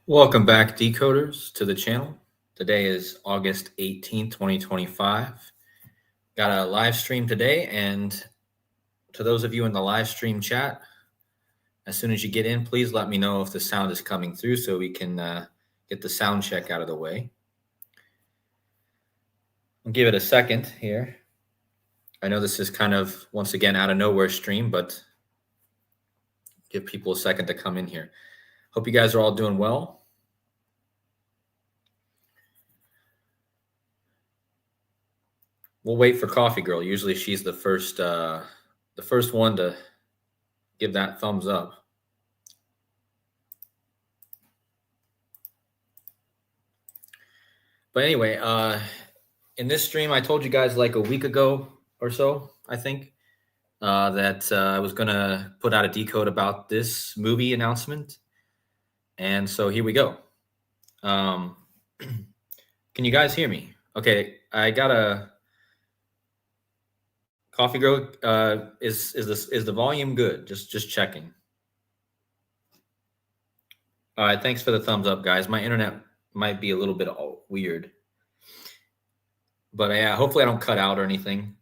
Welcome back, decoders, to the channel. Today is August 18th, 2025. Got a live stream today, and to those of you in the live stream chat, as soon as you get in, please let me know if the sound is coming through so we can get the sound check out of the way. I'll give it a second here. I know this is kind of, once again, out of nowhere stream, but give people a second to come in here. Hope you guys are all doing well. We'll wait for Coffee Girl. Usually she's the first one to give that thumbs up. But anyway, in this stream, I told you guys like a week ago or so, I think, that I was going to put out a decode about this movie announcement. And so here we go. Can you guys hear me? Okay, I got a Coffee Girl. Is the volume good? Just checking. All right, thanks for the thumbs up, guys. My internet might be a little bit weird, but yeah, hopefully I don't cut out or anything.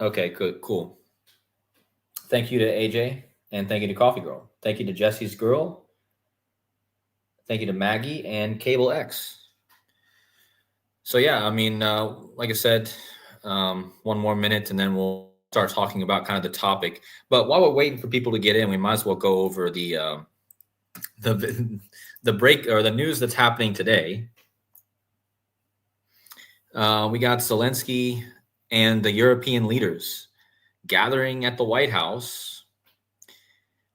Okay, good, cool. Thank you to AJ, and thank you to Coffee Girl. Thank you to Jesse's Girl. Thank you to Maggie and Cable X. So yeah, I mean, like I said, one more minute and then we'll start talking about kind of the topic. But while we're waiting for people to get in, we might as well go over the break or the news that's happening today. We got Zelensky and the European leaders gathering at the White House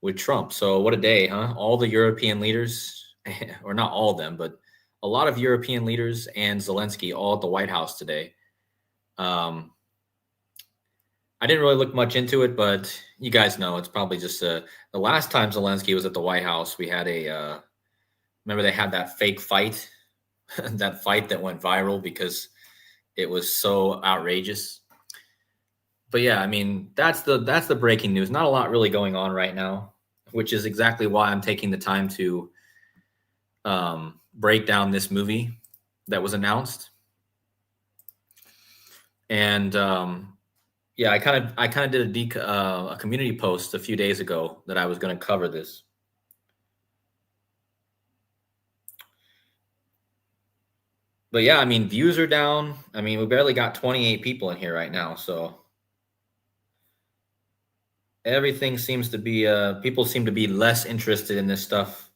with Trump. So what a day, huh? All the European leaders, or not all of them, but a lot of European leaders and Zelensky all at the White House today. I didn't really look much into it, but you guys know it's probably just the last time Zelensky was at the White House, we had remember they had that fake fight, that fight that went viral because it was so outrageous. But yeah, I mean, that's the breaking news. Not a lot really going on right now, which is exactly why I'm taking the time to break down this movie that was announced. And yeah, I kind of did a community post a few days ago that I was going to cover this. But yeah, I mean, views are down. I mean, we barely got 28 people in here right now, so everything seems to be people seem to be less interested in this stuff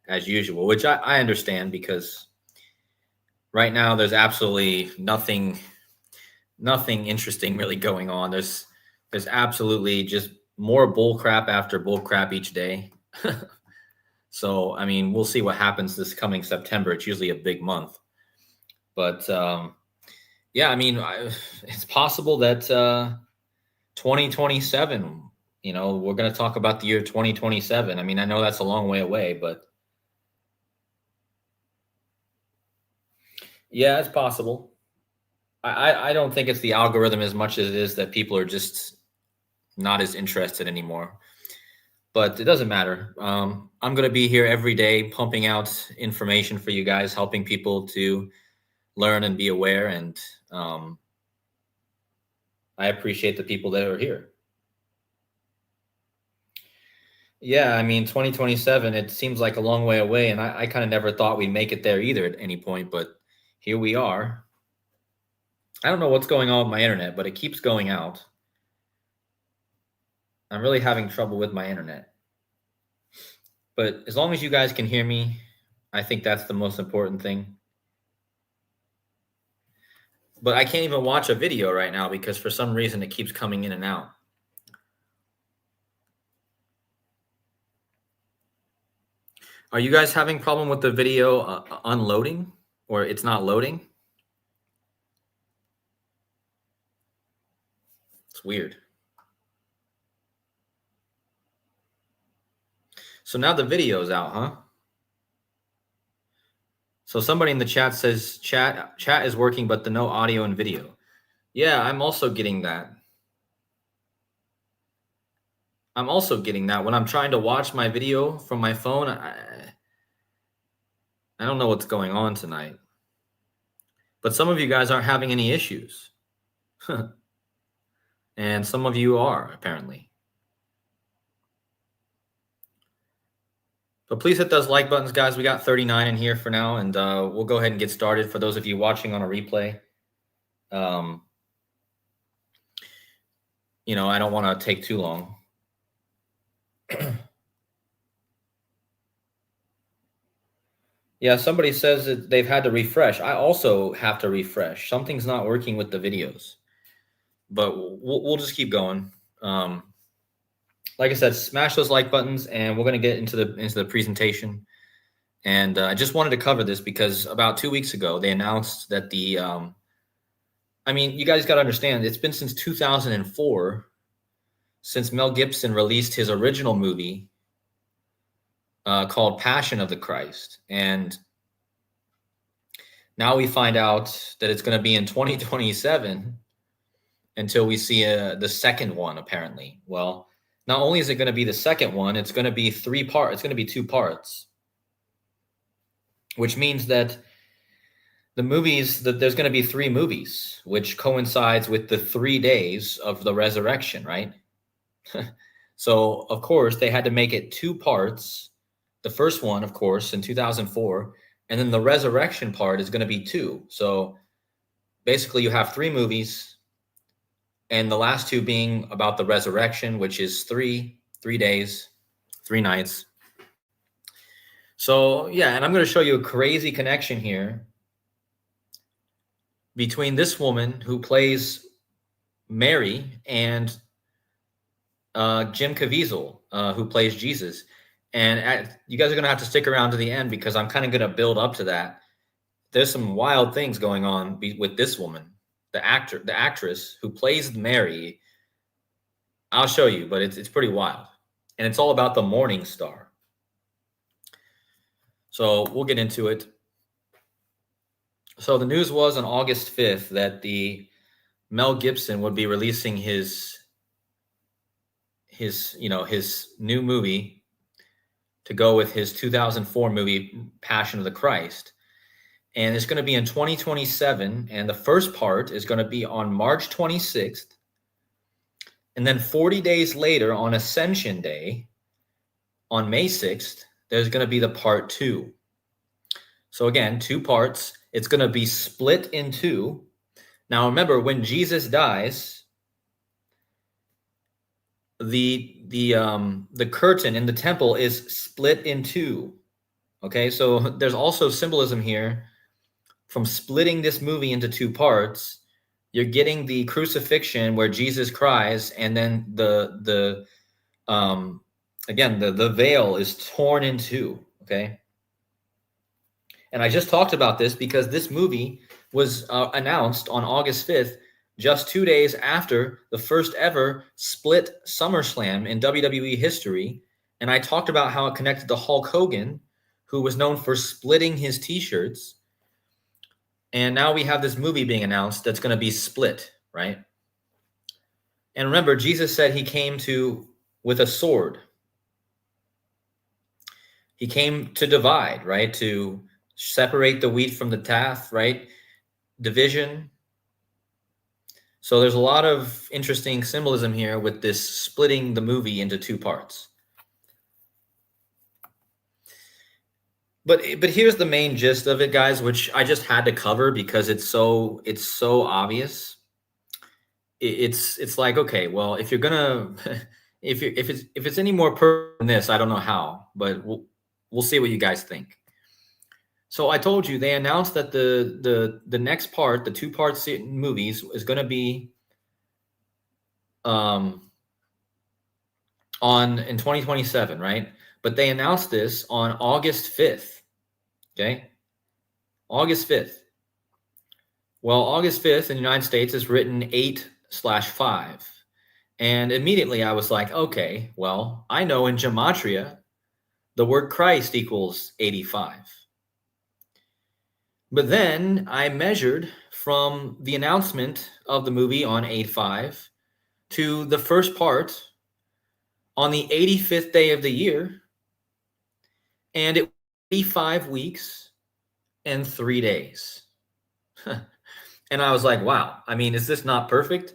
as usual, which I understand because right now there's absolutely nothing interesting really going on. There's absolutely just more bull crap after bull crap each day. So, I mean, we'll see what happens this coming September. It's usually a big month. But yeah, I mean, it's possible that 2027, you know, we're going to talk about the year 2027. I mean, I know that's a long way away, but yeah, it's possible. I don't think it's the algorithm as much as it is that people are just not as interested anymore. But it doesn't matter. I'm going to be here every day pumping out information for you guys, helping people to learn and be aware. And I appreciate the people that are here. Yeah, I mean, 2027, it seems like a long way away. And I kind of never thought we'd make it there either at any point. But here we are. I don't know what's going on with my internet, but it keeps going out. I'm really having trouble with my internet. But as long as you guys can hear me, I think that's the most important thing. But I can't even watch a video right now because for some reason it keeps coming in and out. Are you guys having problem with the video unloading, or it's not loading? It's weird. So now the video's out, huh? So somebody in the chat says chat is working, but the no audio and video. Yeah, I'm also getting that. I'm also getting that when I'm trying to watch my video from my phone. I don't know what's going on tonight, but some of you guys aren't having any issues. And some of you are, apparently. But please hit those like buttons, guys. We got 39 in here for now, and we'll go ahead and get started. For those of you watching on a replay, I don't want to take too long. Yeah, somebody says that they've had to refresh. I also have to refresh. Something's not working with the videos, but we'll just keep going. Like I said, smash those like buttons, and we're going to get into the presentation. And I just wanted to cover this because about 2 weeks ago, they announced that you guys got to understand, it's been since 2004 since Mel Gibson released his original movie called Passion of the Christ. And now we find out that it's going to be in 2027 until we see the second one, apparently. Well, not only is it going to be the second one, it's going to be it's going to be 2 parts, which means that there's going to be 3 movies, which coincides with the 3 days of the resurrection, right? So, of course, they had to make it 2 parts. The first one, of course, in 2004, and then the resurrection part is going to be 2. So basically you have 3 movies, and the last 2 being about the resurrection, which is 3 days, 3 nights. So yeah, and I'm going to show you a crazy connection here between this woman who plays Mary and Jim Caviezel, who plays Jesus. And you guys are going to have to stick around to the end because I'm kind of going to build up to that. There's some wild things going on with this woman, the actress who plays Mary. I'll show you, but it's pretty wild. And it's all about the morning star. So we'll get into it. So the news was on August 5th that Mel Gibson would be releasing his new movie to go with his 2004 movie, Passion of the Christ. And it's going to be in 2027. And the first part is going to be on March 26th. And then 40 days later, on Ascension Day, on May 6th, there's going to be the part 2. So again, 2 parts. It's going to be split in 2. Now, remember, when Jesus dies, the curtain in the temple is split in 2. Okay, so there's also symbolism here from splitting this movie into 2 parts. You're getting the crucifixion where Jesus cries, and then the veil is torn in 2. Okay, and I just talked about this because this movie was announced on August 5th, just 2 days after the first ever split SummerSlam in WWE history. And I talked about how it connected to Hulk Hogan, who was known for splitting his t-shirts. And now we have this movie being announced that's going to be split, right? And remember, Jesus said he came with a sword. He came to divide, right? To separate the wheat from the chaff, right? Division. So there's a lot of interesting symbolism here with this splitting the movie into 2 parts. But here's the main gist of it, guys, which I just had to cover because it's so obvious. It's like, okay, well, if you're gonna if it's any more perfect than this, I don't know how, but we'll see what you guys think. So I told you they announced that the next part, the 2-part movies, is going to be in 2027, right? But they announced this on August 5th. Okay, August 5th. Well, August 5th in the United States is written 8/5, and immediately I was like, okay, well, I know in Gematria the word Christ equals 85. But then I measured from the announcement of the movie on 8/5 to the first part on the 85th day of the year, and it was 85 weeks and 3 days. And I was like, wow, I mean, is this not perfect?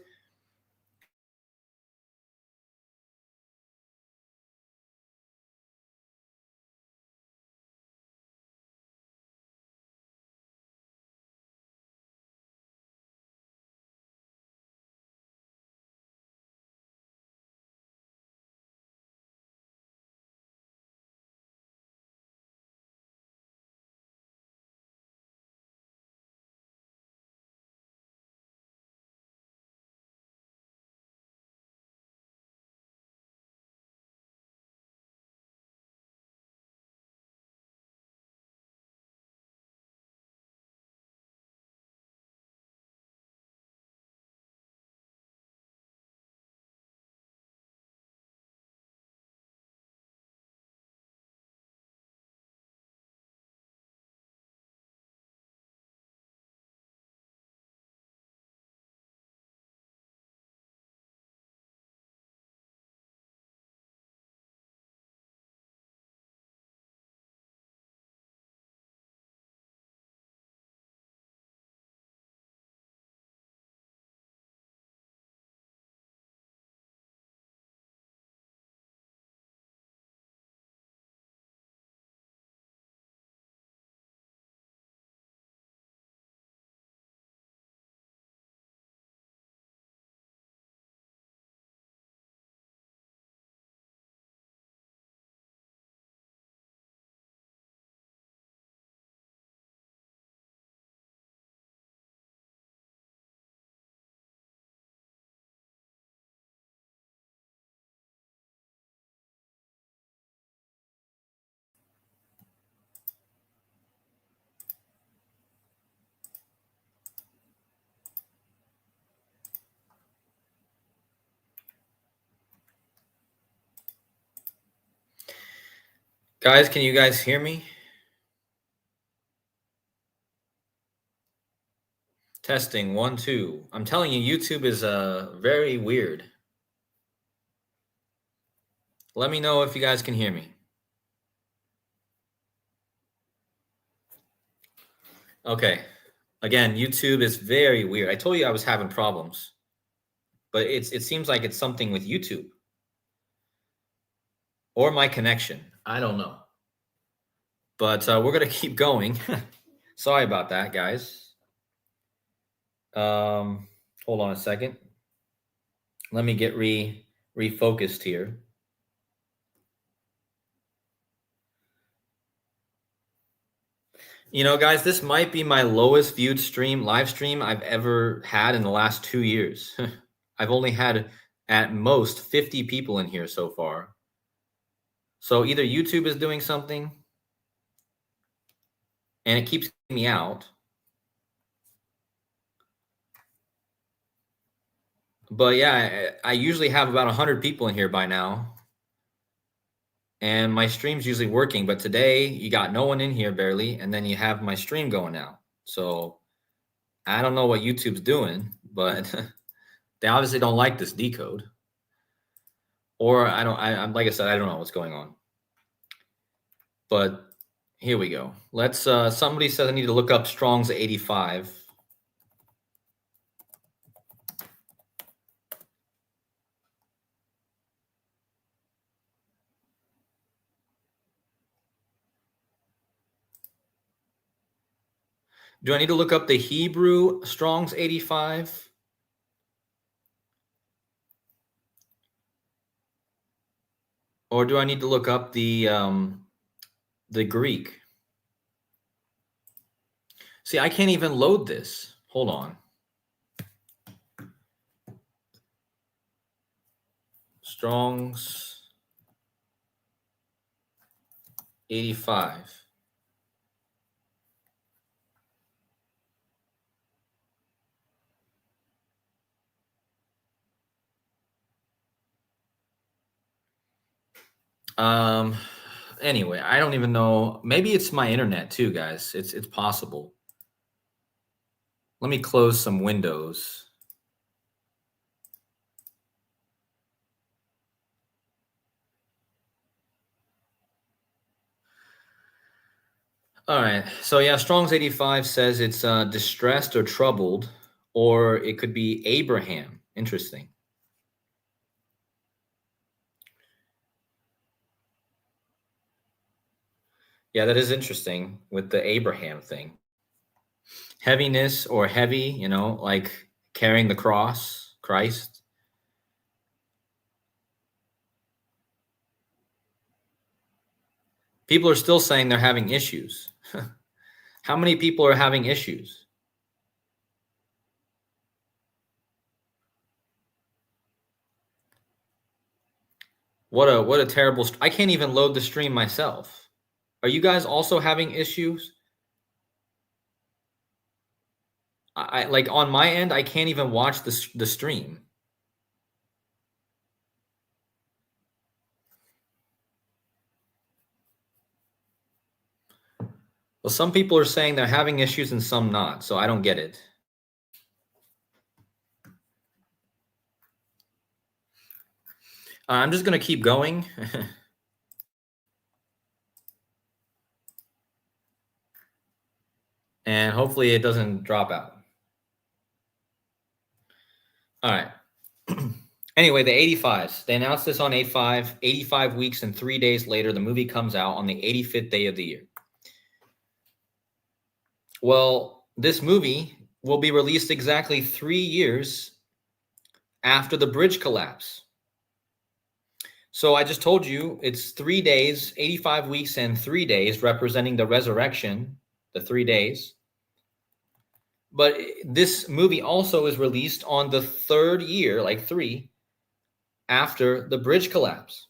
Guys, can you guys hear me? Testing 1, 2. I'm telling you, YouTube is very weird. Let me know if you guys can hear me. Okay. Again, YouTube is very weird. I told you I was having problems, but it seems like it's something with YouTube or my connection. I don't know. But we're gonna keep going. Sorry about that, guys. Hold on a second. Let me get refocused here. You know, guys, this might be my lowest viewed live stream I've ever had in the last 2 years. I've only had at most 50 people in here so far. So either YouTube is doing something and it keeps me out. But yeah, I usually have about 100 people in here by now. And my stream's usually working, but today you got no one in here barely, and then you have my stream going out. So I don't know what YouTube's doing, but they obviously don't like this decode. Or I'm like I said, I don't know what's going on. But here we go. Let's somebody says I need to look up Strong's 85. Do I need to look up the Hebrew Strong's 85? Or do I need to look up the Greek? See, I can't even load this. Hold on. Strong's 85. Anyway, I don't even know. Maybe it's my internet too, guys. It's possible. Let me close some windows. All right. So yeah, Strong's 85 says it's distressed or troubled, or it could be Abraham. Interesting. Yeah, that is interesting with the Abraham thing. Heaviness or heavy, like carrying the cross, Christ. People are still saying they're having issues. How many people are having issues? What a terrible I can't even load the stream myself. Are you guys also having issues? I like on my end, I can't even watch the stream. Well, some people are saying they're having issues and some not, so I don't get it. I'm just gonna keep going. And hopefully it doesn't drop out. All right. Anyway, the 85s. They announced this on 85. 85 weeks and 3 days later, the movie comes out on the 85th day of the year. Well, this movie will be released exactly 3 years after the bridge collapse. So I just told you it's 3 days, 85 weeks and 3 days representing the resurrection, the 3 days. But this movie also is released on the 3rd year, like 3, after the bridge collapse.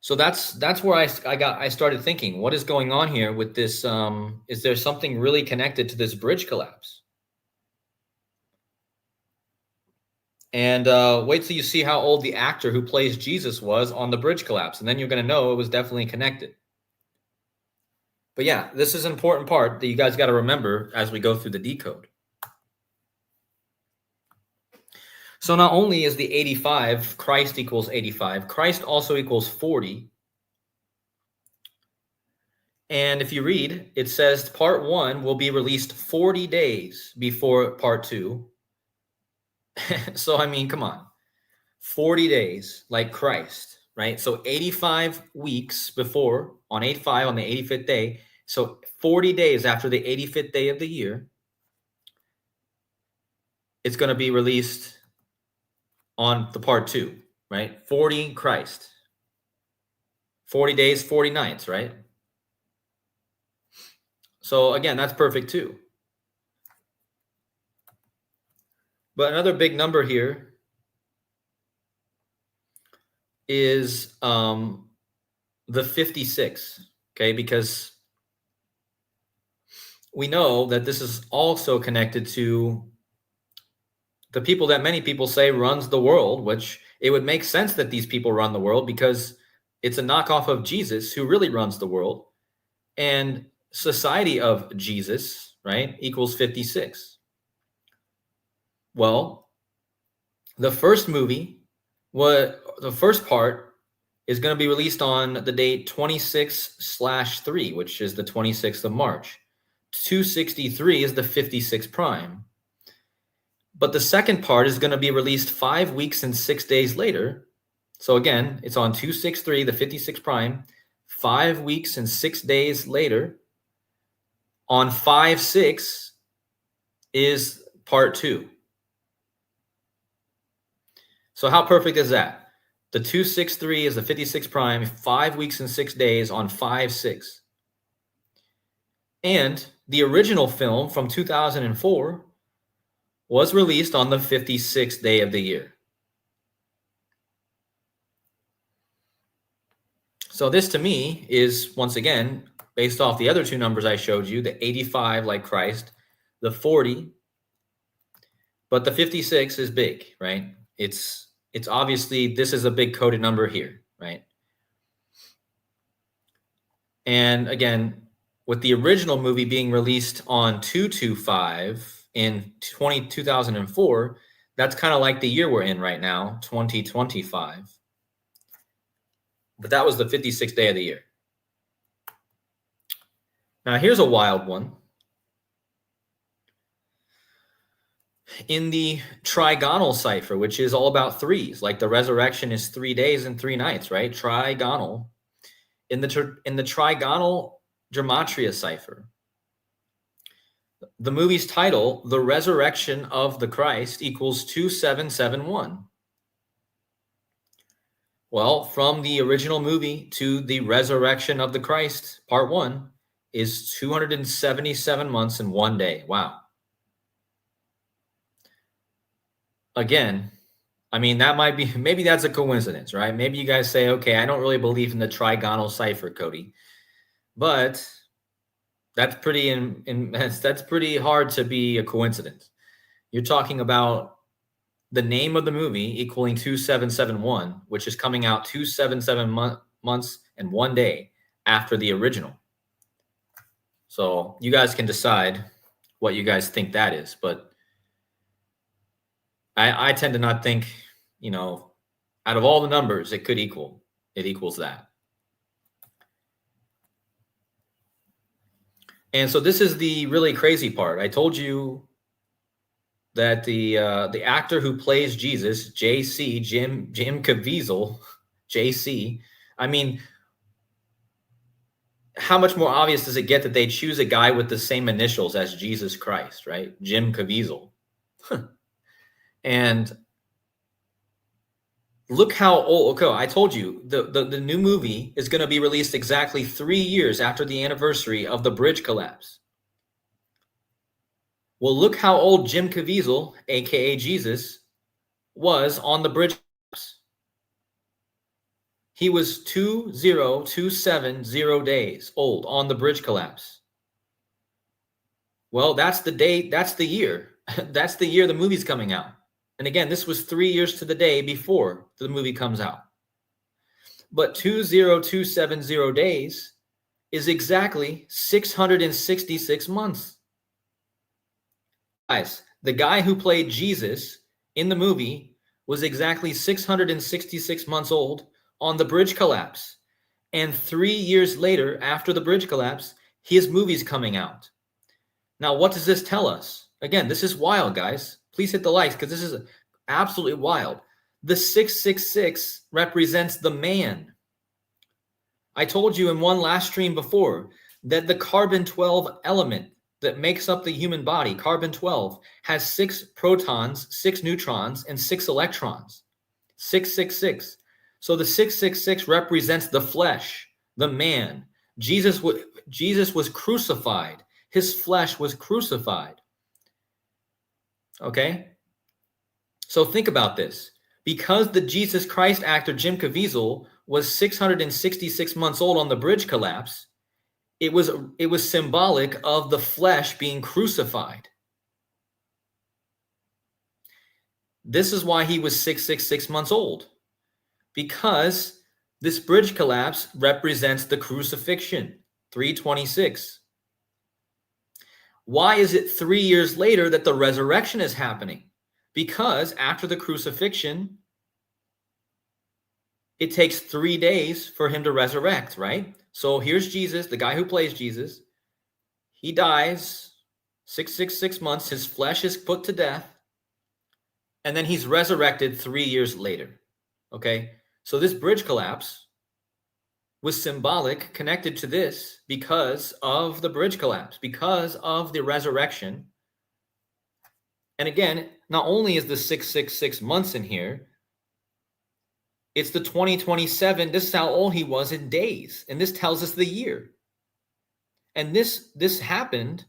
So that's where I started thinking, what is going on here with this? Is there something really connected to this bridge collapse? And wait till you see how old the actor who plays Jesus was on the bridge collapse, and then you're going to know it was definitely connected. But yeah, this is an important part that you guys got to remember as we go through the decode. So not only is the 85, Christ equals 85, Christ also equals 40. And if you read, it says part 1 will be released 40 days before part 2. So, I mean, come on. 40 days like Christ, right? So 85 weeks before, on 85, on the 85th day. So 40 days after the 85th day of the year, it's going to be released on the part 2, right? 40 Christ. 40 days, 40 nights, right? So again, that's perfect too. But another big number here is the 56, okay? Because we know that this is also connected to the people that many people say runs the world, which it would make sense that these people run the world because it's a knockoff of Jesus who really runs the world. And society of Jesus, right, equals 56. Well, the first movie, the first part is going to be released on the date 26/3, which is the 26th of March. 263 is the 56 prime. But the second part is going to be released 5 weeks and 6 days later. So again, it's on 263, the 56 prime. 5 weeks and 6 days later, on 5/6 is part 2. So how perfect is that? The 263 is the 56 prime, 5 weeks and 6 days on 5/6. And the original film from 2004 was released on the 56th day of the year. So this to me is, once again, based off the other two numbers I showed you, the 85 like Christ, the 40, but the 56 is big, right? It's obviously, this is a big coded number here, right? And again, with the original movie being released on 2/25 in 2004, that's kind of like the year we're in right now, 2025. But that was the 56th day of the year. Now, here's a wild one. In the trigonal cipher, which is all about threes, like the resurrection is 3 days and 3 nights, right? Trigonal. In the trigonal Gematria cipher, the movie's title, The Resurrection of the Christ, equals 2771. Well, from the original movie to the Resurrection of the Christ, part 1, is 277 months and 1 day. Wow. Again, I mean, that might be, maybe that's a coincidence, right? Maybe you guys say, okay, I don't really believe in the trigonal cipher, Cody. But that's pretty that's pretty hard to be a coincidence. You're talking about the name of the movie equaling 2771, which is coming out 277 months and 1 day after the original. So you guys can decide what you guys think that is, but I tend to not think, out of all the numbers it equals that. And so this is the really crazy part. I told you that the actor who plays Jesus, JC, Jim Caviezel, JC. I mean, how much more obvious does it get that they choose a guy with the same initials as Jesus Christ, right? Jim Caviezel. And look how old. Okay, I told you the new movie is going to be released exactly 3 years after the anniversary of the bridge collapse. Well, look how old Jim Caviezel, aka Jesus, was on the bridge collapse. He was 20270 days old on the bridge collapse. Well, that's the date, that's the year. That's the year the movie's coming out. And again, this was 3 years to the day before the movie comes out. But 20270 days is exactly 666 months. Guys, the guy who played Jesus in the movie was exactly 666 months old on the bridge collapse. And 3 years later, after the bridge collapse, his movie's coming out. Now, what does this tell us? Again, this is wild, guys. Please hit the likes because this is absolutely wild. The 666 represents the man. I told you in one last stream before that the carbon-12 element that makes up the human body, carbon-12, has 6 protons, 6 neutrons, and 6 electrons. 666. So the 666 represents the flesh, the man. Jesus was crucified. His flesh was crucified. Okay? So think about this. Because the Jesus Christ actor Jim Caviezel was 666 months old on the bridge collapse, it was symbolic of the flesh being crucified. This is why he was 666 months old. Because this bridge collapse represents the crucifixion, 326. Why is it 3 years later that the resurrection is happening? Because after the crucifixion, it takes 3 days for him to resurrect, right? So here's Jesus, the guy who plays Jesus. He dies 666 months. His flesh is put to death. And then he's resurrected 3 years later. Okay? So this bridge collapse was symbolic, connected to this because of the bridge collapse, because of the resurrection. And again, not only is the 666 months in here, it's the 2027. This is how old he was in days. And this tells us the year. And this happened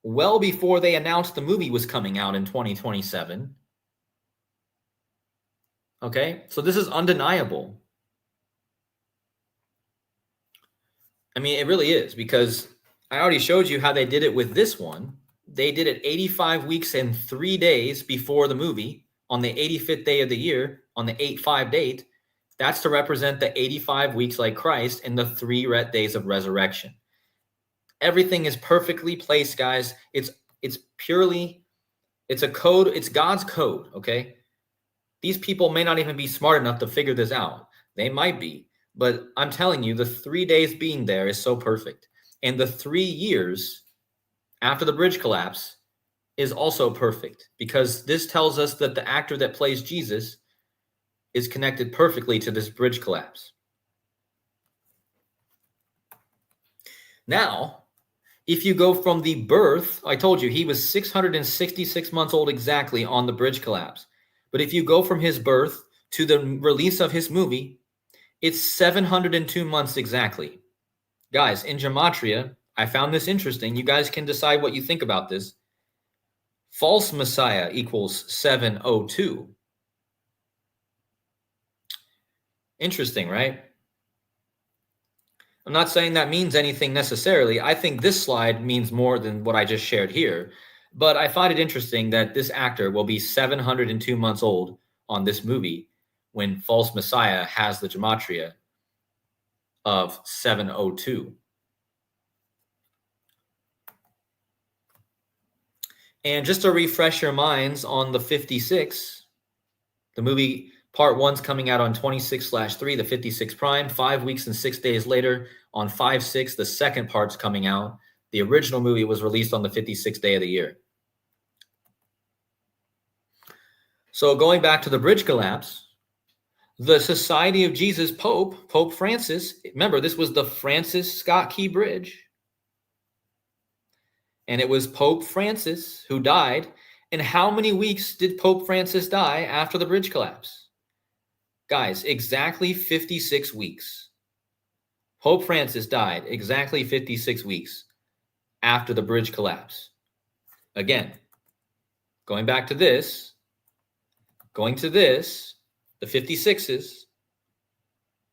well before they announced the movie was coming out in 2027. Okay, so this is undeniable. I mean, it really is, because I already showed you how they did it with this one. They did it 85 weeks and 3 days before the movie on the 85th day of the year, on the 8-5 date. That's to represent the 85 weeks like Christ and the 3 days of resurrection. Everything is perfectly placed, guys. It's a code. It's God's code, okay? These people may not even be smart enough to figure this out. They might be, but I'm telling you, the 3 days being there is so perfect. And the 3 years after the bridge collapse is also perfect, because this tells us that the actor that plays Jesus is connected perfectly to this bridge collapse. Now, if you go from the birth, I told you he was 666 months old exactly on the bridge collapse. But if you go from his birth to the release of his movie, it's 702 months exactly. Guys, in Gematria, I found this interesting. You guys can decide what you think about this. False Messiah equals 702. Interesting, right? I'm not saying that means anything necessarily. I think this slide means more than what I just shared here. But I find it interesting that this actor will be 702 months old on this movie when False Messiah has the gematria of 702. And just to refresh your minds on the 56, the movie part 1's coming out on 26/3, the 56 prime. 5 weeks and 6 days later, on 5/6, the second part's coming out. The original movie was released on the 56th day of the year. So going back to the bridge collapse, the Society of Jesus Pope Francis, remember, this was the Francis Scott Key Bridge. And it was Pope Francis who died. And how many weeks did Pope Francis die after the bridge collapse? Guys, exactly 56 weeks. Pope Francis died exactly 56 weeks after the bridge collapse. Again, going back to this, going to this, the 56s,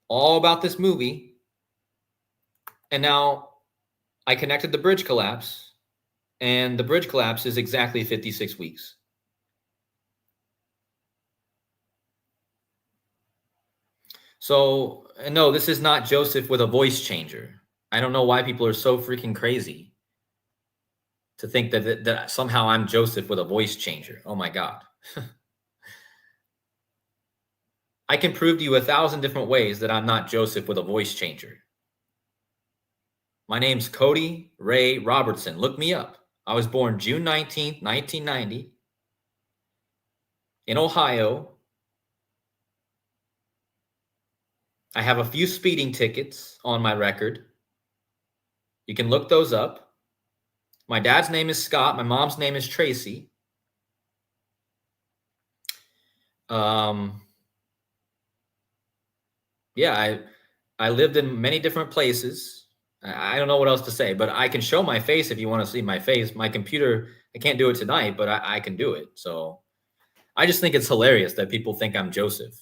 all about this movie. And now I connected the bridge collapse, and the bridge collapse is exactly 56 weeks. So, no, this is not Joseph with a voice changer. I don't know why people are so freaking crazy to think that somehow I'm Joseph with a voice changer. Oh my God. I can prove to you 1,000 different ways that I'm not Joseph with a voice changer. My name's Cody Ray Robertson. Look me up. I was born June 19th, 1990 in Ohio. I have a few speeding tickets on my record. You can look those up. My dad's name is Scott. My mom's name is Tracy. Yeah, I lived in many different places. I don't know what else to say, but I can show my face if you want to see my face. My computer, I can't do it tonight, but I can do it. So I just think it's hilarious that people think I'm Joseph.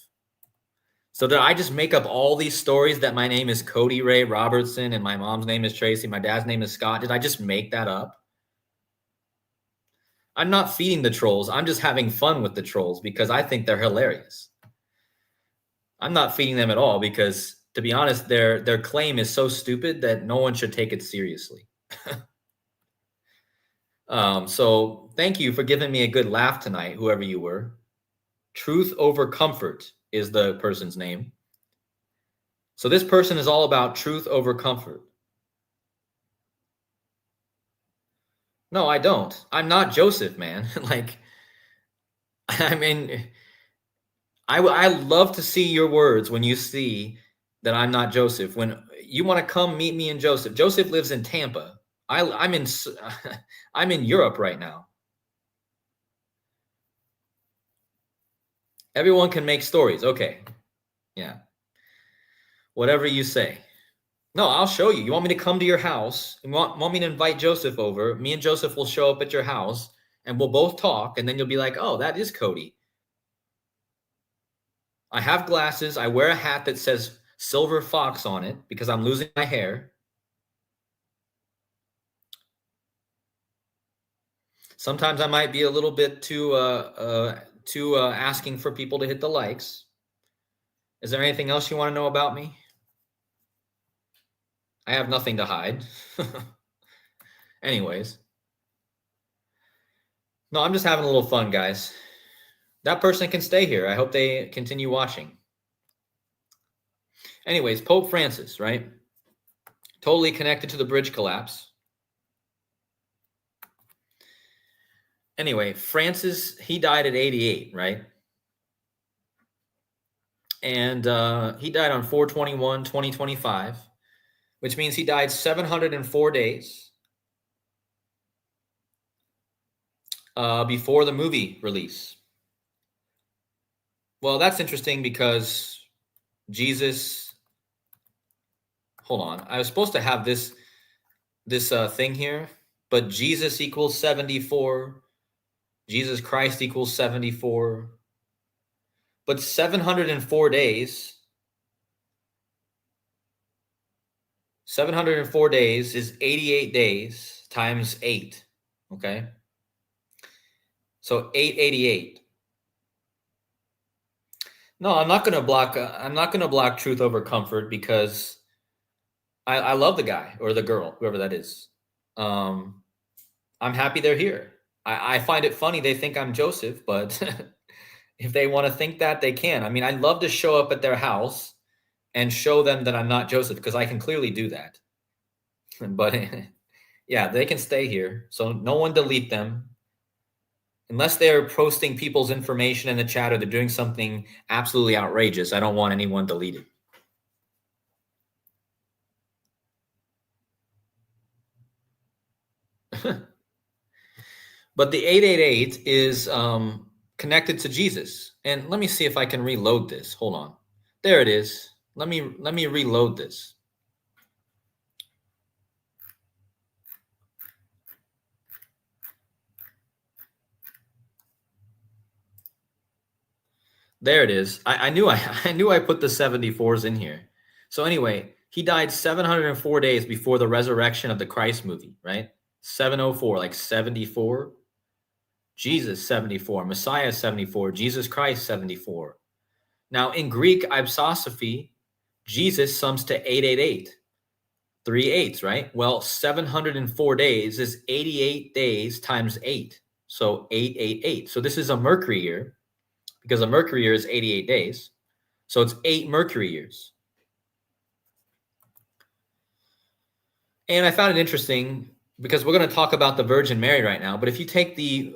So did I just make up all these stories that my name is Cody Ray Robertson and my mom's name is Tracy, my dad's name is Scott? Did I just make that up? I'm not feeding the trolls. I'm just having fun with the trolls because I think they're hilarious. I'm not feeding them at all because, to be honest, their claim is so stupid that no one should take it seriously. So thank you for giving me a good laugh tonight, whoever you were. Truth Over Comfort is the person's name. So this person is all about truth over comfort. No, I don't. I'm not Joseph, man. Like, I mean, I love to see your words when you see that I'm not Joseph. When you want to come meet me in Joseph. Joseph lives in Tampa. I'm in I'm in Europe right now. Everyone can make stories. Okay. Yeah. Whatever you say. No, I'll show you. You want me to come to your house? You want me to invite Joseph over? Me and Joseph will show up at your house and we'll both talk. And then you'll be like, oh, that is Cody. I have glasses. I wear a hat that says Silver Fox on it because I'm losing my hair. Sometimes I might be a little bit too asking for people to hit the likes. Is there anything else you want to know about me? I have nothing to hide. Anyways. No, I'm just having a little fun, guys. That person can stay here. I hope they continue watching. Anyways, Pope Francis, right? Totally connected to the bridge collapse. Anyway, Francis, he died at 88, right? And he died on 4/21/2025, which means he died 704 days before the movie release. Well, that's interesting because Jesus. Hold on, I was supposed to have this thing here, but Jesus equals 74. Jesus Christ equals 74. But 704 days. 704 days is 88 days times 8. Okay. So 888. No, I'm not gonna block. I'm not gonna block truth over comfort because I love the guy or the girl, whoever that is. Um, I'm happy they're here. I find it funny they think I'm Joseph, but if they want to think that, they can. I mean, I'd love to show up at their house and show them that I'm not Joseph because I can clearly do that. But yeah, they can stay here. So no one delete them. Unless they're posting people's information in the chat or they're doing something absolutely outrageous, I don't want anyone deleted. But the 888 is connected to Jesus. And let me see if I can reload this. Hold on. There it is. Let me reload this. There it is. I knew I knew I put the 74s in here. So anyway, he died 704 days before the resurrection of the Christ movie, right? 704, like 74. Jesus 74, Messiah 74, Jesus Christ 74. Now in Greek ipsosophy, Jesus sums to 888. 3 eighths, right? Well, 704 days is 88 days times 8. So 888. So this is a Mercury year because a Mercury year is 88 days. So it's 8 Mercury years. And I found it interesting because we're going to talk about the Virgin Mary right now. But if you take the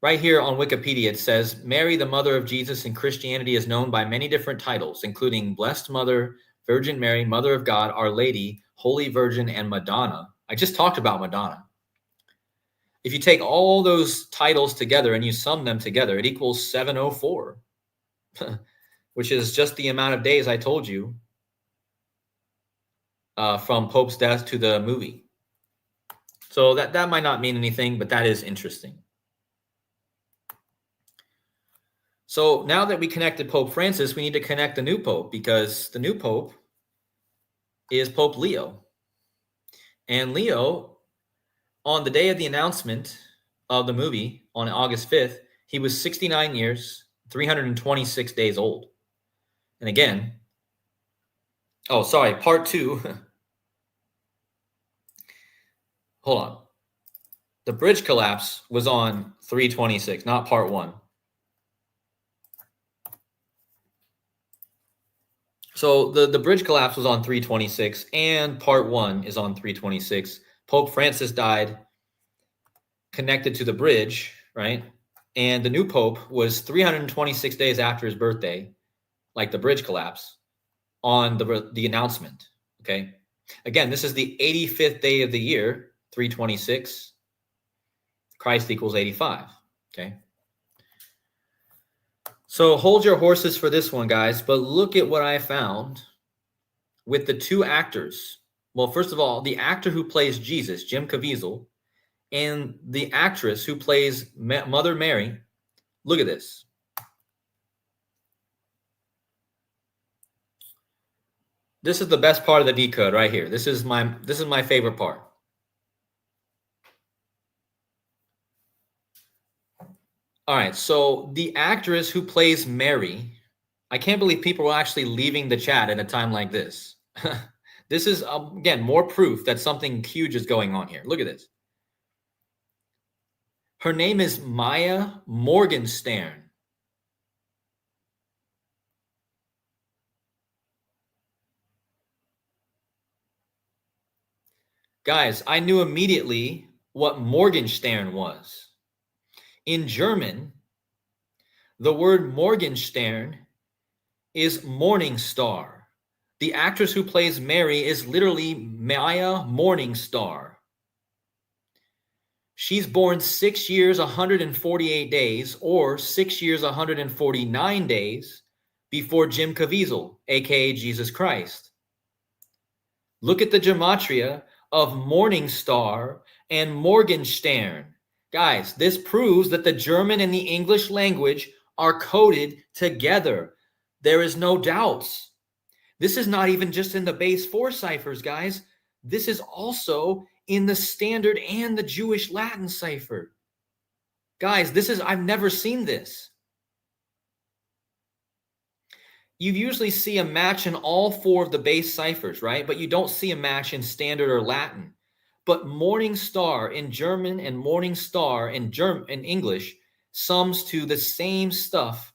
right here on Wikipedia, it says Mary, the mother of Jesus in Christianity, is known by many different titles, including Blessed Mother, Virgin Mary, Mother of God, Our Lady, Holy Virgin, and Madonna. I just talked about Madonna. If you take all those titles together and you sum them together, it equals 704, which is just the amount of days I told you from Pope's death to the movie. So that might not mean anything, but that is interesting. So now that we connected Pope Francis, we need to connect the new Pope because the new Pope is Pope Leo. And Leo, on the day of the announcement of the movie on August 5th, he was 69 years, 326 days old. And again, oh, sorry, part 2. Hold on. The bridge collapse was on 326, not part 1. So the bridge collapse was on 326 and part 1 is on 326. Pope Francis died connected to the bridge, right? And the new Pope was 326 days after his birthday, like the bridge collapse, on the announcement, okay? Again, this is the 85th day of the year, 326. Christ equals 85, okay? So hold your horses for this one, guys, but look at what I found with the two actors. Well, first of all, the actor who plays Jesus, Jim Caviezel, and the actress who plays Mother Mary. Look at this. This is the best part of the decode right here. This is my favorite part. All right, so the actress who plays Mary, I can't believe people are actually leaving the chat at a time like this. This is, again, more proof that something huge is going on here. Look at this. Her name is Maya Morgenstern. Guys, I knew immediately what Morgenstern was. In German, the word Morgenstern is morning star. The actress who plays Mary is literally Maya Morningstar. She's born 6 years, 148 days, or 6 years, 149 days before Jim Caviezel, aka Jesus Christ. Look at the gematria of Morningstar and Morgenstern. Guys, this proves that the German and the English language are coded together. There is no doubts. This is not even just in the base 4 ciphers, guys. This is also in the standard and the Jewish Latin cipher. Guys, I've never seen this. You usually see a match in all 4 of the base ciphers, right? But you don't see a match in standard or Latin. But Morning Star in German and Morning Star in English sums to the same stuff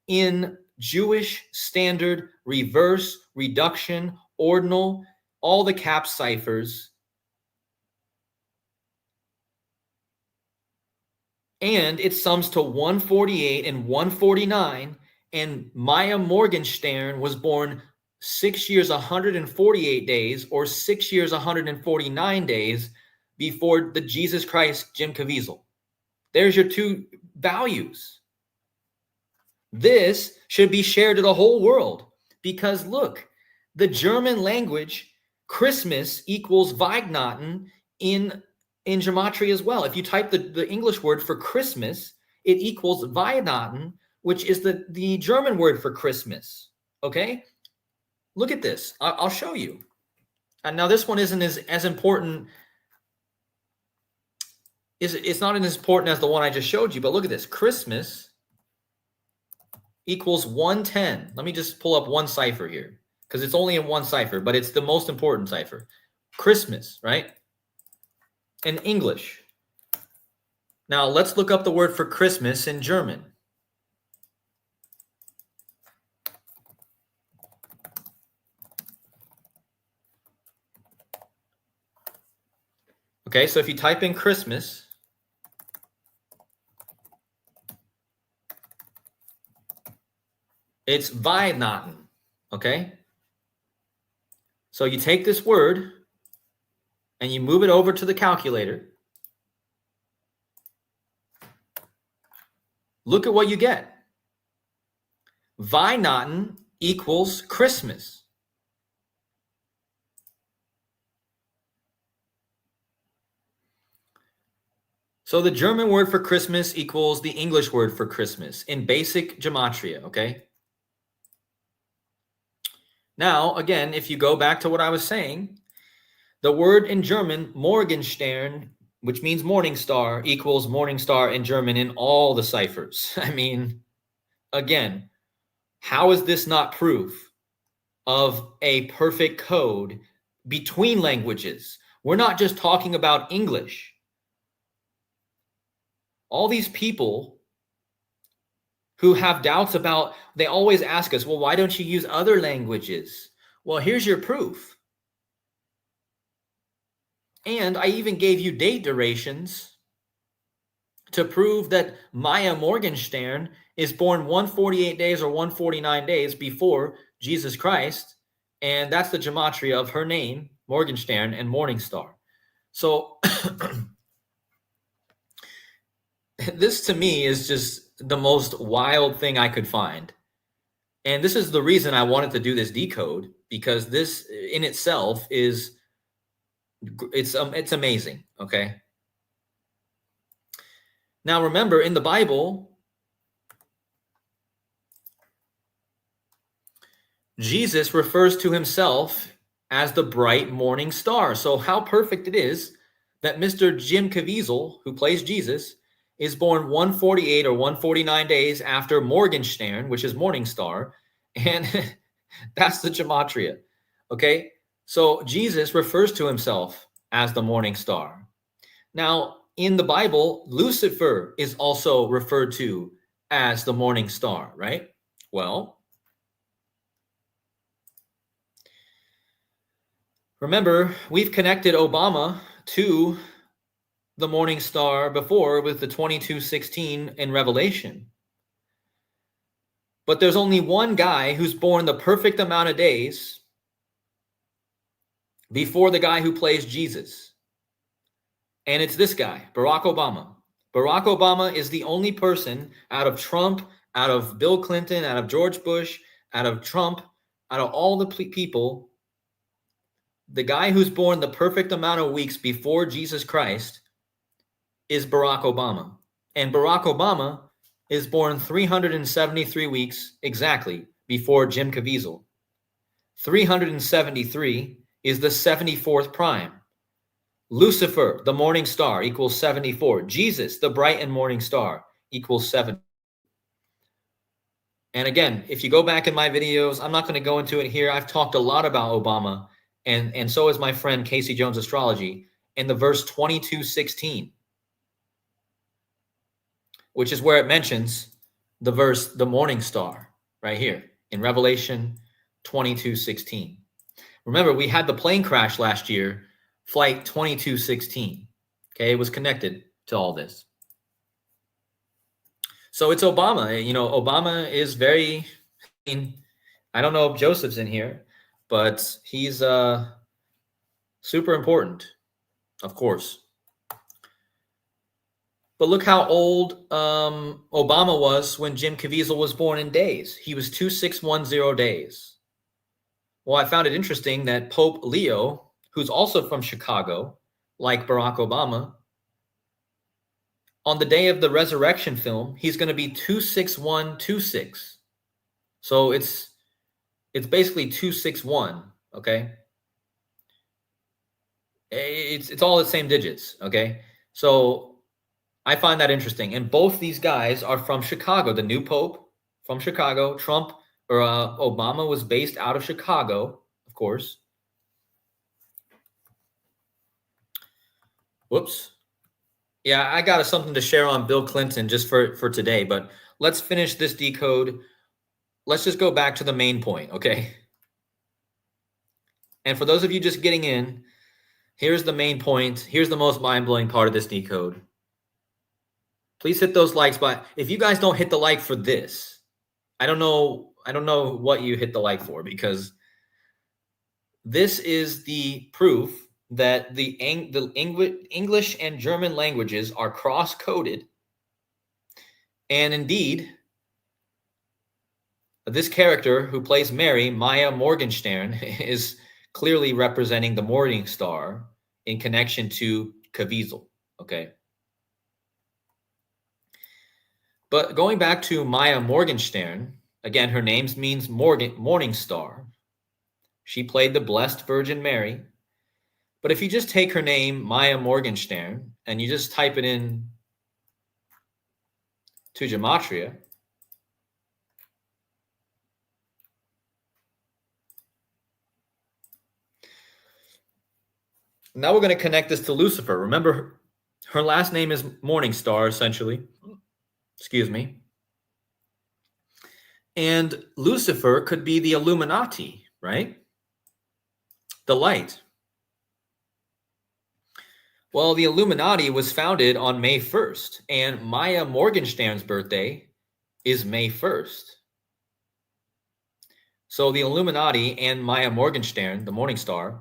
in Jewish standard, reverse, reduction, ordinal, all the cap ciphers. And it sums to 148 and 149. And Maya Morgenstern was born 6 years, 148 days, or 6 years, 149 days before the Jesus Christ Jim Caviezel. There's your 2 values. This should be shared to the whole world because look, the German language, Christmas equals Weihnachten in Gematria as well. If you type the English word for Christmas, it equals Weihnachten, which is the German word for Christmas. Okay? Look at this. I'll show you. And now this one isn't as important. It's not as important as the one I just showed you, but look at this. Christmas equals 110. Let me just pull up one cipher here because it's only in one cipher, but it's the most important cipher. Christmas, right? In English. Now let's look up the word for Christmas in German. Okay, so if you type in Christmas, it's Weihnachten, okay? So you take this word and you move it over to the calculator. Look at what you get. Weihnachten equals Christmas. So the German word for Christmas equals the English word for Christmas in basic gematria, okay? Now, again, if you go back to what I was saying, the word in German, Morgenstern, which means morning star, equals morning star in German in all the ciphers. I mean, again, how is this not proof of a perfect code between languages? We're not just talking about English. All these people who have doubts about, they always ask us, well, why don't you use other languages? Well, here's your proof. And I even gave you date durations to prove that Maya Morgenstern is born 148 days or 149 days before Jesus Christ. And that's the gematria of her name, Morgenstern and Morningstar. So this to me is just the most wild thing I could find. And this is the reason I wanted to do this decode, because this in itself is, it's amazing, okay? Now remember, in the Bible, Jesus refers to himself as the bright morning star. So how perfect it is that Mr. Jim Caviezel, who plays Jesus, is born 148 or 149 days after Morgenstern, which is morning star, and that's the gematria, okay? So Jesus refers to himself as the morning star. Now, in the Bible, Lucifer is also referred to as the morning star, right? Well, Remember, we've connected Obama to the morning star before with the 2216 in Revelation. But there's only one guy who's born the perfect amount of days before the guy who plays Jesus. And it's this guy, Barack Obama. Barack Obama is the only person out of Trump, out of Bill Clinton, out of George Bush, out of Trump, out of all the people, the guy who's born the perfect amount of weeks before Jesus Christ is Barack Obama. And Barack Obama is born 373 weeks exactly before Jim Caviezel. 373 is the 74th prime. Lucifer, the morning star, equals 74. Jesus, the bright and morning star, equals 7. And again, if you go back in my videos, I'm not going to go into it here. I've talked a lot about Obama, and so is my friend Casey Jones Astrology, in the verse 22:16, which is where it mentions the verse, the morning star, right here in Revelation 22:16. Remember, we had the plane crash last year, flight 2216. Okay, it was connected to all this. So it's Obama. You know, Obama is very, I mean, I don't know if Joseph's in here, but he's super important, of course. But look how old Obama was when Jim Caviezel was born in days. He was 2610 days. Well, I found it interesting that Pope Leo, who's also from Chicago, like Barack Obama, on the day of the resurrection film, he's going to be 26126. So it's basically 261, okay? It's all the same digits, okay? So I find that interesting. And both these guys are from Chicago. The new pope from Chicago, Trump or Obama was based out of Chicago, of course. Whoops. Yeah, I got something to share on Bill Clinton just for today, but let's finish this decode. Let's just go back to the main point, okay? And for those of you just getting in, here's the main point. Here's the most mind-blowing part of this decode. Please hit those likes, but if you guys don't hit the like for this, I don't know what you hit the like for, because this is the proof that the English and German languages are cross-coded. And indeed, this character who plays Mary, Maya Morgenstern, is clearly representing the morning star in connection to Caviezel, okay? But going back to Maya Morgenstern, again, her name means morning star. She played the Blessed Virgin Mary. But if you just take her name, Maya Morgenstern, and you just type it in to Gematria, now we're going to connect this to Lucifer. Remember, her last name is Morning Star, essentially. Excuse me. And Lucifer could be the Illuminati, right? The light. Well, the Illuminati was founded on May 1st, and Maya Morgenstern's birthday is May 1st. So the Illuminati and Maya Morgenstern, the morning star,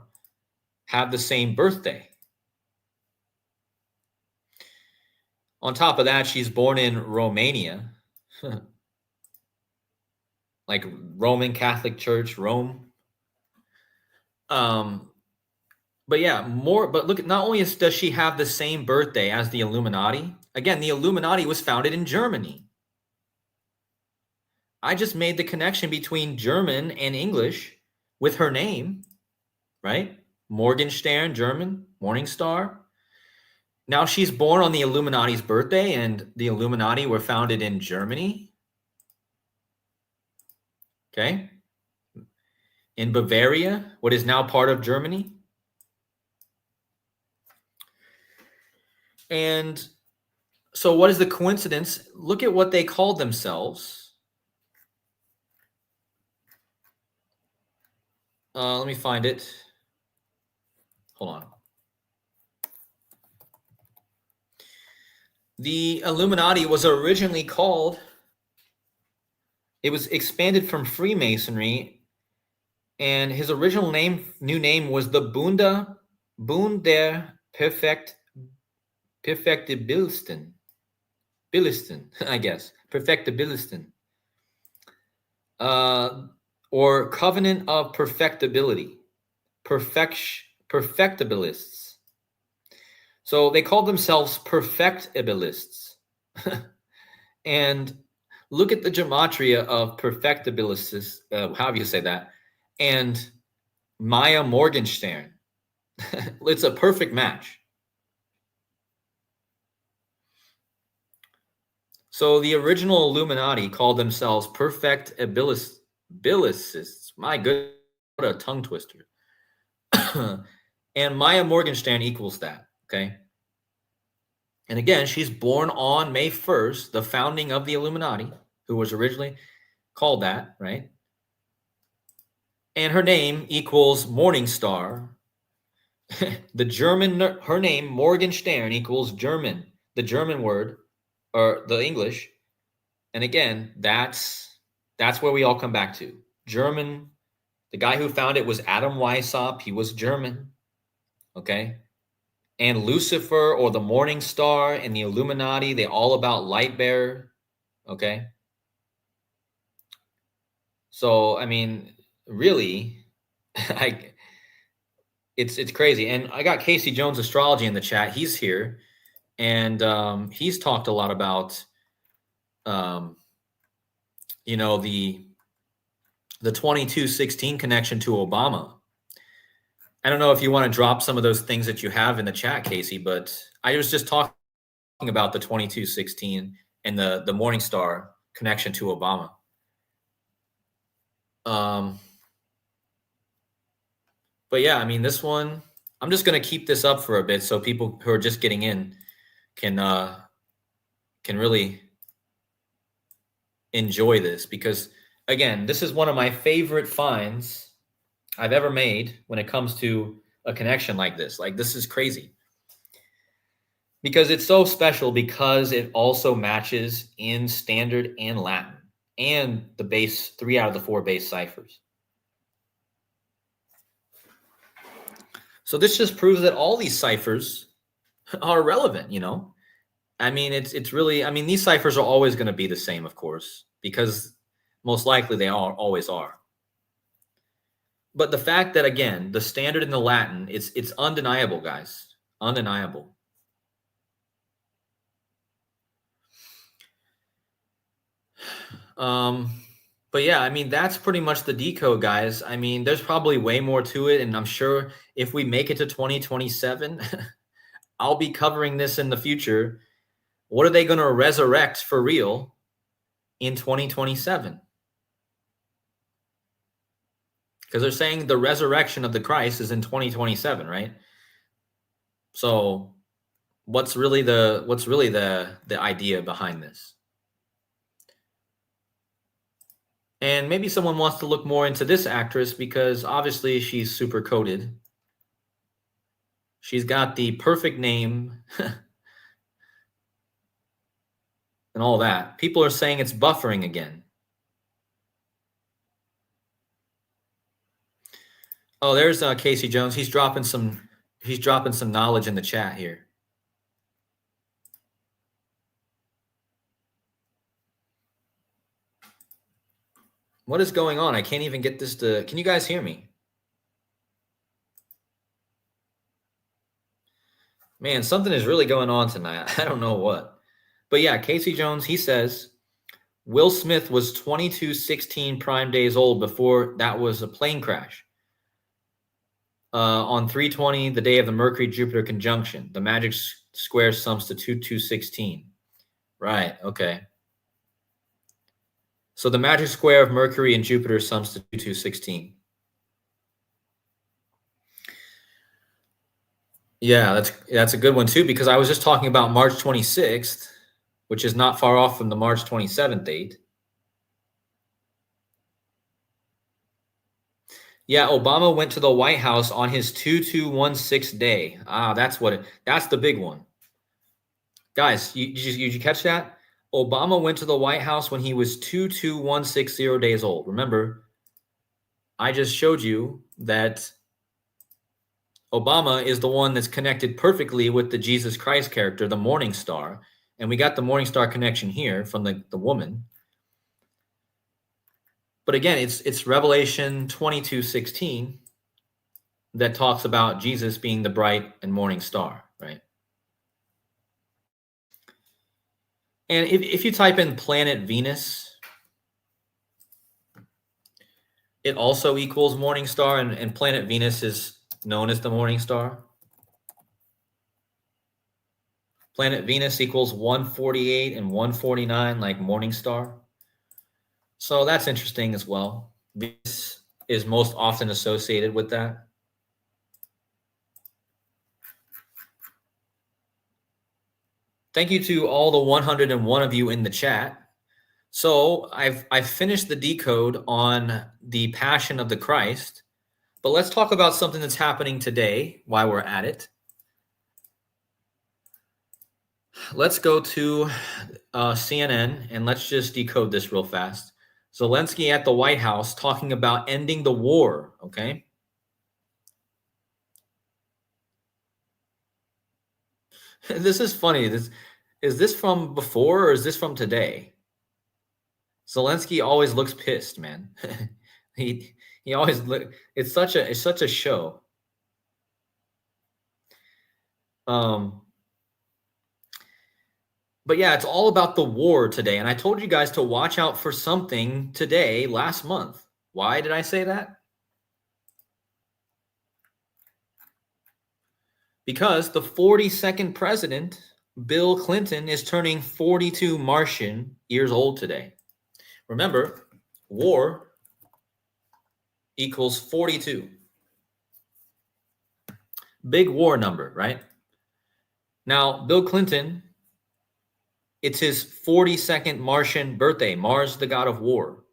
have the same birthday. On top of that, she's born in Romania, like Roman Catholic Church, Rome. But yeah, but look, not only does she have the same birthday as the Illuminati, again, the Illuminati was founded in Germany. I just made the connection between German and English with her name, right? Morgenstern, German, morning star. Now she's born on the Illuminati's birthday, and the Illuminati were founded in Germany. Okay. In Bavaria, what is now part of Germany. And so what is the coincidence? Look at what they called themselves. Let me find it. hold on. The Illuminati was originally called, it was expanded from Freemasonry, and his original new name was the Bund der Perfectibilisten. I guess. Perfectibilisten. Or Covenant of Perfectibility. Perfectibilists. So they called themselves Perfectibilists. And look at the Gematria of Perfectibilists, however you say that, and Maya Morgenstern. It's a perfect match. So the original Illuminati called themselves Perfectibilists. My goodness, what a tongue twister. And Maya Morgenstern equals that, okay? And again, she's born on May 1st, the founding of the Illuminati, who was originally called that, right? And her name equals Morning Star. The German, her name, Morgenstern, equals German, the German word, or the English. And again, that's where we all come back to. German, the guy who found it was Adam Weishaupt. He was German, okay? And Lucifer, or the Morning Star, and the Illuminati, they all about light bearer, okay? So, I mean, really, it's crazy. And I got Casey Jones Astrology in the chat. He's here, and he's talked a lot about, you know, the 2216 connection to Obama. I don't know if you want to drop some of those things that you have in the chat, Casey, but I was just talking about the 2216 and the Morning Star connection to Obama. But yeah, I mean, this one, I'm just going to keep this up for a bit so people who are just getting in can really enjoy this, because again, this is one of my favorite finds I've ever made when it comes to a connection like this. Like, this is crazy because it's so special, because it also matches in Standard and Latin and the base 3 out of the 4 base ciphers. So this just proves that all these ciphers are relevant, you know? I mean, it's really, I mean, these ciphers are always going to be the same, of course, because most likely they always are. But the fact that, again, the Standard and the Latin, it's undeniable, guys. Undeniable. But yeah, I mean, that's pretty much the decode, guys. I mean, there's probably way more to it, and I'm sure if we make it to 2027, I'll be covering this in the future. What are they going to resurrect for real in 2027? Because they're saying the resurrection of the Christ is in 2027, right? So what's really the idea behind this? And maybe someone wants to look more into this actress, because obviously she's super coded. She's got the perfect name and all that. People are saying it's buffering again. Oh, there's Casey Jones. He's dropping some knowledge in the chat here. What is going on? I can't even get this to... Can you guys hear me? Man, something is really going on tonight. I don't know what. But yeah, Casey Jones, he says, Will Smith was 2216 prime days old before that was a plane crash. On 320, the day of the Mercury-Jupiter conjunction, the magic square sums to 2216. Right, okay. So the magic square of Mercury and Jupiter sums to 2216. Yeah, that's a good one too, because I was just talking about March 26th, which is not far off from the March 27th date. Yeah, Obama went to the White House on his 2216 day. That's the big one. Guys, did you catch that? Obama went to the White House when he was 22160 days old. Remember, I just showed you that Obama is the one that's connected perfectly with the Jesus Christ character, the Morning Star. And we got the Morning Star connection here from the woman. But again, it's Revelation 22:16 that talks about Jesus being the bright and morning star, right? And if you type in planet Venus, it also equals morning star, and planet Venus is known as the morning star. Planet Venus equals 148 and 149, like morning star. So that's interesting as well. Venus is most often associated with that. Thank you to all the 101 of you in the chat. So I've finished the decode on the Passion of the Christ, but let's talk about something that's happening today while we're at it. Let's go to CNN and let's just decode this real fast. Zelensky at the White House talking about ending the war, okay? This is funny. Is this from before or is this from today? Zelensky always looks pissed, man. he always look. It's such a show. But yeah, it's all about the war today. And I told you guys to watch out for something today, last month. Why did I say that? Because the 42nd president, Bill Clinton, is turning 42 Martian years old today. Remember, war equals 42. Big war number, right? Now, Bill Clinton, it's his 42nd Martian birthday. Mars, the god of war.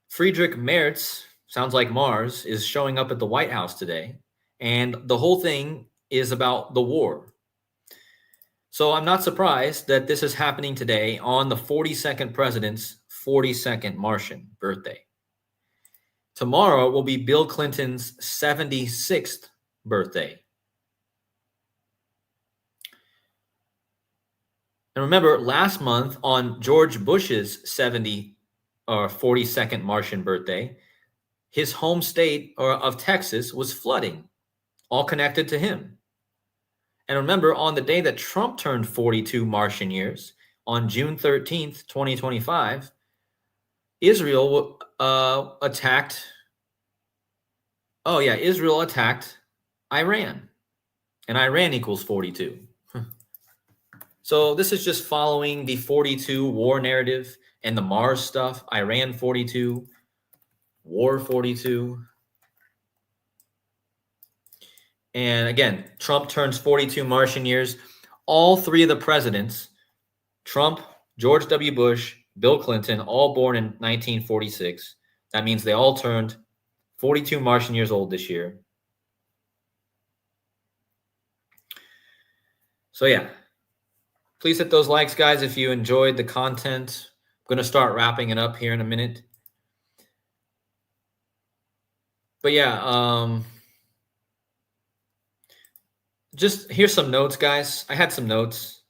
Friedrich Merz, sounds like Mars, is showing up at the White House today. And the whole thing is about the war. So I'm not surprised that this is happening today on the 42nd president's 42nd Martian birthday. Tomorrow will be Bill Clinton's 76th birthday. And remember, last month on George Bush's 42nd Martian birthday, his home state of Texas was flooding, all connected to him. And remember, on the day that Trump turned 42 Martian years, on June 13th, 2025, Israel attacked. Oh, yeah, Israel attacked Iran. And Iran equals 42. So this is just following the 42 war narrative and the Mars stuff. Iran 42, war 42. And again, Trump turns 42 Martian years. All three of the presidents, Trump, George W. Bush, Bill Clinton, all born in 1946. That means they all turned 42 Martian years old this year. So yeah, please hit those likes, guys, if you enjoyed the content. I'm going to start wrapping it up here in a minute. But yeah, just here's some notes, guys. I had some notes.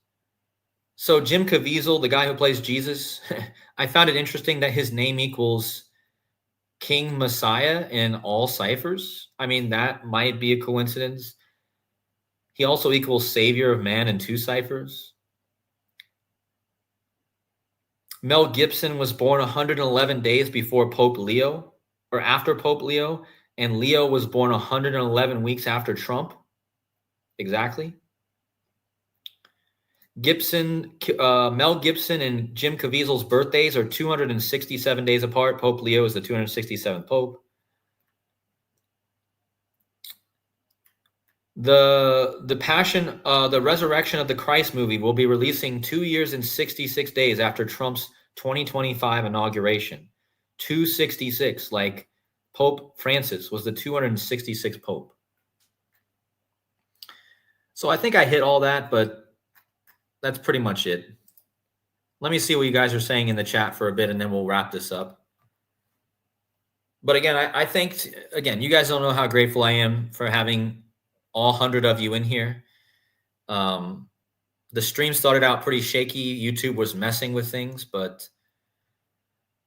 So Jim Caviezel, the guy who plays Jesus, I found it interesting that his name equals King Messiah in all ciphers. I mean, that might be a coincidence. He also equals Savior of Man in 2 ciphers. Mel Gibson was born 111 days before Pope Leo, or after Pope Leo, and Leo was born 111 weeks after Trump. Exactly. Mel Gibson and Jim Caviezel's birthdays are 267 days apart. Pope Leo is the 267th Pope. The Passion, the Resurrection of the Christ movie will be releasing 2 years and 66 days after Trump's 2025 inauguration. 266, like Pope Francis was the 266th Pope. So I think I hit all that, but that's pretty much it. Let me see what you guys are saying in the chat for a bit, and then we'll wrap this up. But again, I think, again, you guys don't know how grateful I am for having all 100 of you in here. The stream started out pretty shaky. YouTube was messing with things, but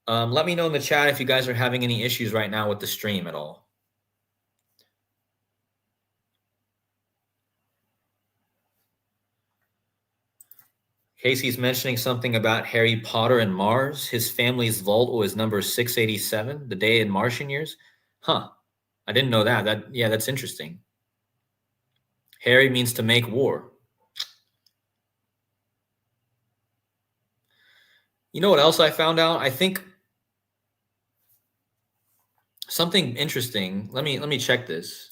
let me know in the chat if you guys are having any issues right now with the stream at all. Casey's mentioning something about Harry Potter and Mars. His family's vault was number 687, the day in Martian years. Huh. I didn't know that. Yeah, that's interesting. Harry means to make war. You know what else I found out? I think something interesting. Let me check this.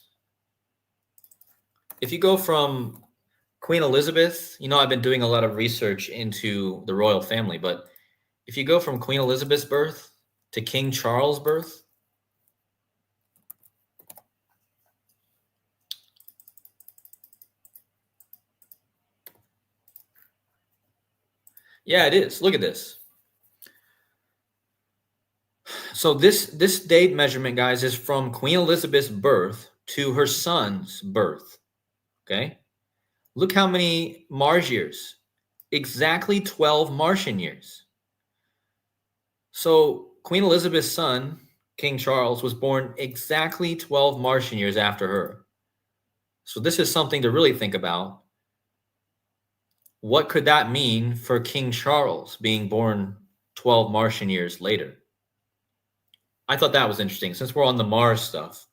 If you go from Queen Elizabeth, I've been doing a lot of research into the royal family, but if you go from Queen Elizabeth's birth to King Charles' birth, yeah, it is. Look at this. So this date measurement, guys, is from Queen Elizabeth's birth to her son's birth. Okay? Look how many Mars years. Exactly 12 Martian years. So Queen Elizabeth's son, King Charles, was born exactly 12 Martian years after her. So this is something to really think about. What could that mean for King Charles being born 12 Martian years later? I thought that was interesting since we're on the Mars stuff.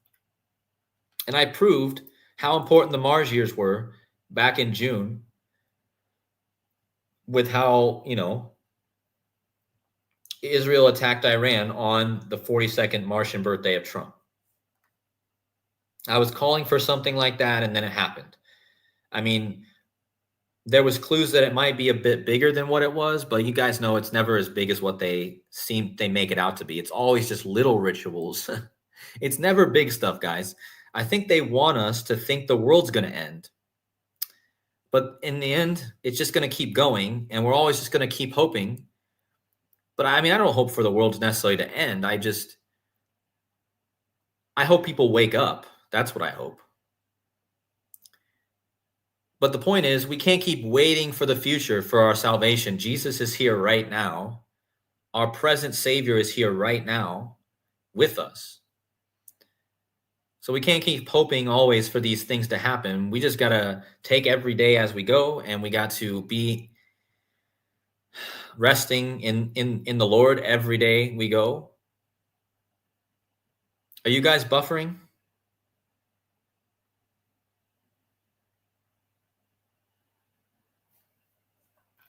And I proved how important the Mars years were back in June with how, Israel attacked Iran on the 42nd Martian birthday of Trump. I was calling for something like that, and then it happened. I mean, there was clues that it might be a bit bigger than what it was, but you guys know it's never as big as what they make it out to be. It's always just little rituals. It's never big stuff, guys. I think they want us to think the world's going to end. But in the end, it's just going to keep going, and we're always just going to keep hoping. But I mean, I don't hope for the world necessarily to end. I hope people wake up. That's what I hope. But the point is, we can't keep waiting for the future for our salvation. Jesus is here right now. Our present Savior is here right now with us. So we can't keep hoping always for these things to happen. We just got to take every day as we go, and we got to be resting in the Lord every day we go. Are you guys buffering?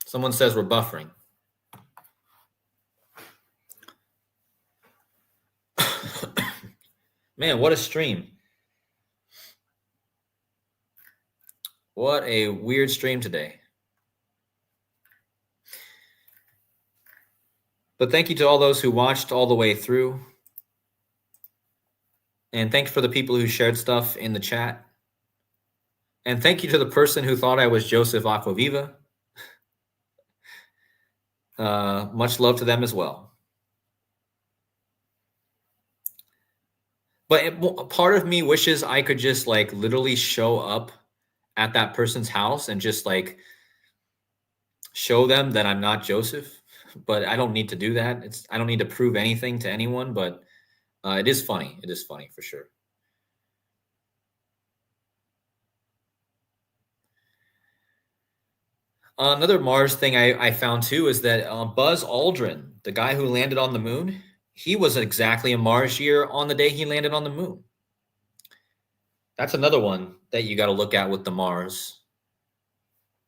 Someone says we're buffering. Man, what a stream. What a weird stream today. But thank you to all those who watched all the way through. And thanks for the people who shared stuff in the chat. And thank you to the person who thought I was Joseph Aquaviva. Much love to them as well. But part of me wishes I could just literally show up at that person's house and just show them that I'm not Joseph. But I don't need to do that. I don't need to prove anything to anyone, but it is funny. It is funny for sure. Another Mars thing I found too is that Buzz Aldrin, the guy who landed on the moon, he was exactly a Mars year on the day he landed on the moon. That's another one that you got to look at with the Mars.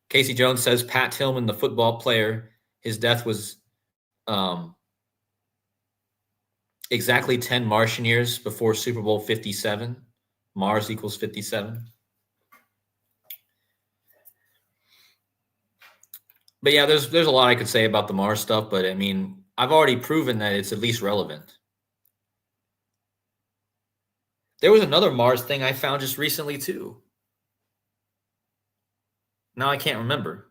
Casey Jones says Pat Tillman, the football player, his death was exactly 10 Martian years before Super Bowl 57. Mars equals 57. But yeah, there's a lot I could say about the Mars stuff, but I mean, I've already proven that it's at least relevant. There was another Mars thing I found just recently too. Now I can't remember.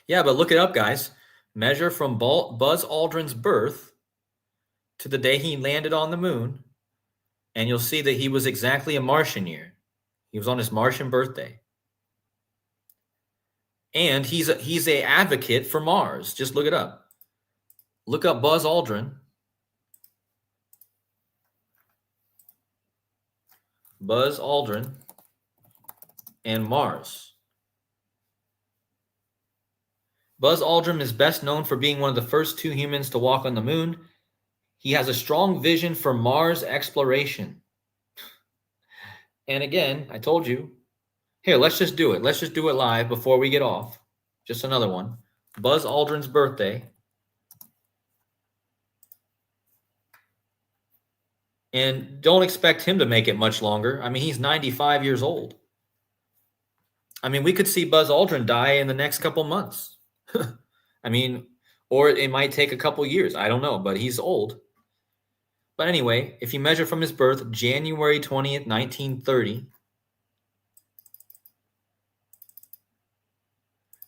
Yeah, but look it up, guys. Measure from Buzz Aldrin's birth to the day he landed on the moon, and you'll see that he was exactly a Martian year. He was on his Martian birthday. And he's a advocate for Mars. Just look it up. Look up Buzz Aldrin. Buzz Aldrin and Mars. Buzz Aldrin is best known for being one of the first two humans to walk on the moon. He has a strong vision for Mars exploration. And again, I told you, here, let's just do it. Let's just do it live before we get off. Just another one. Buzz Aldrin's birthday. And don't expect him to make it much longer. I mean, he's 95 years old. I mean, we could see Buzz Aldrin die in the next couple months. I mean, or it might take a couple years. I don't know, but he's old. But anyway, if you measure from his birth, January 20th, 1930,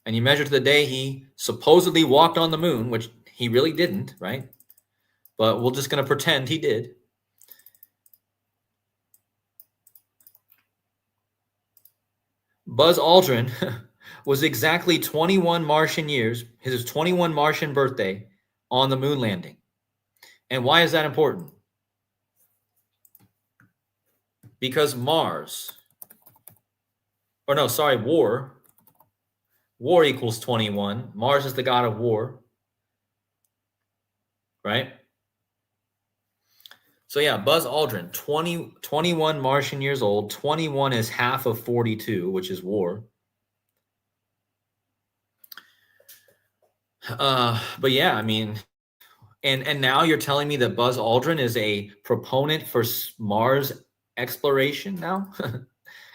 and you measure to the day he supposedly walked on the moon, which he really didn't, right? But we're just going to pretend he did. Buzz Aldrin was exactly 21 Martian years, his 21 Martian birthday, on the moon landing. And why is that important? Because Mars, or no, sorry, war equals 21. Mars is the god of war, right? So yeah, Buzz Aldrin, 21 Martian years old. 21 is half of 42, which is war. But yeah, I mean, and now you're telling me that Buzz Aldrin is a proponent for Mars exploration now?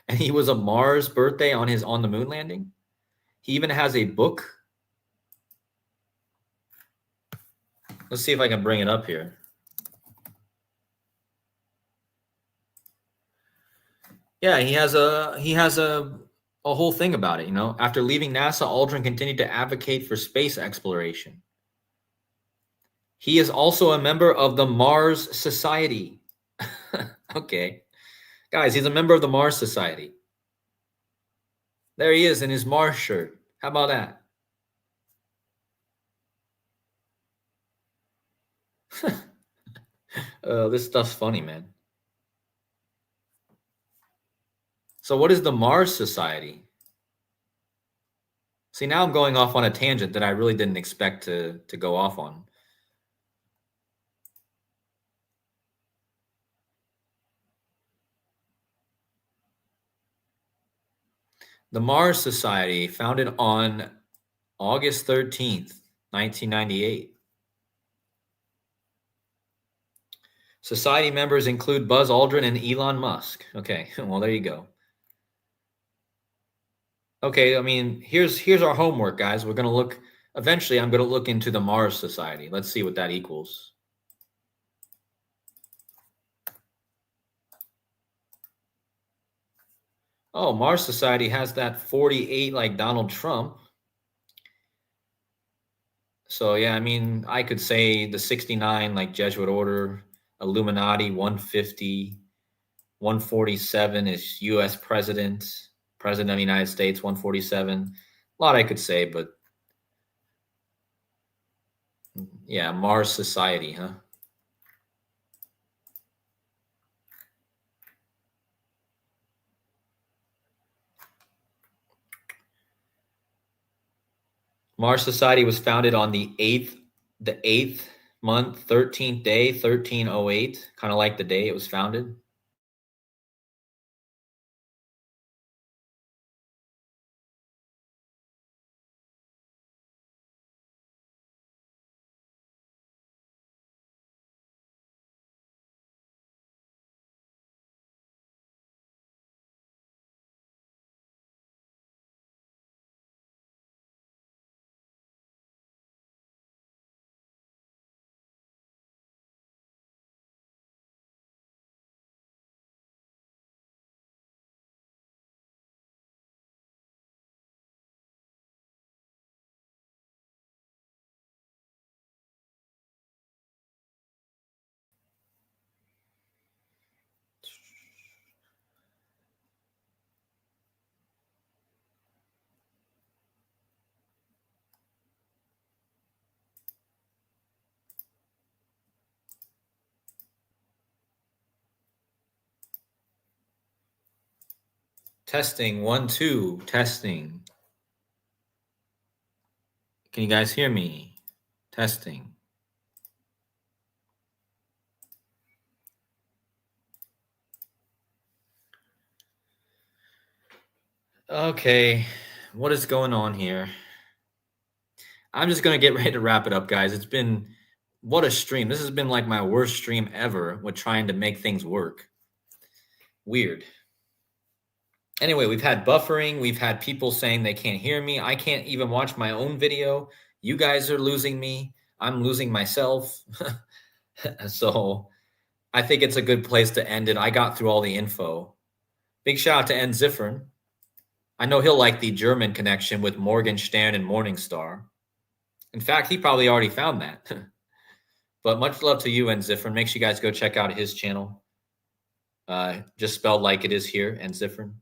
And he was a Mars birthday on the moon landing? He even has a book. Let's see if I can bring it up here. Yeah, he has a whole thing about it, you know. After leaving NASA, Aldrin continued to advocate for space exploration. He is also a member of the Mars Society. Okay. Guys, he's a member of the Mars Society. There he is in his Mars shirt. How about that? This stuff's funny, man. So what is the Mars Society? See, now I'm going off on a tangent that I really didn't expect to go off on. The Mars Society, founded on August 13th, 1998. Society members include Buzz Aldrin and Elon Musk. Okay, well, there you go. Okay, I mean, here's our homework, guys. We're going to look, eventually, I'm going to look into the Mars Society. Let's see what that equals. Oh, Mars Society has that 48 like Donald Trump. So, yeah, I mean, I could say the 69 like Jesuit Order, Illuminati, 150, 147 is U.S. President of the United States, 147. A lot I could say, but yeah, Mars Society, huh? Mars Society was founded on the eighth month, 13th day, 1308, kind of like the day it was founded. Testing, 1, 2, testing. Can you guys hear me? Testing. Okay, what is going on here? I'm just gonna get ready to wrap it up, guys. It's been what a stream. This has been like my worst stream ever with trying to make things work. Weird. Anyway, we've had buffering. We've had people saying they can't hear me. I can't even watch my own video. You guys are losing me. I'm losing myself. So I think it's a good place to end it. I got through all the info. Big shout out to N Ziffern. I know he'll like the German connection with Morgenstern and Morningstar. In fact, he probably already found that. But much love to you, N Ziffern. Make sure you guys go check out his channel. Just spelled like it is here, N Ziffern.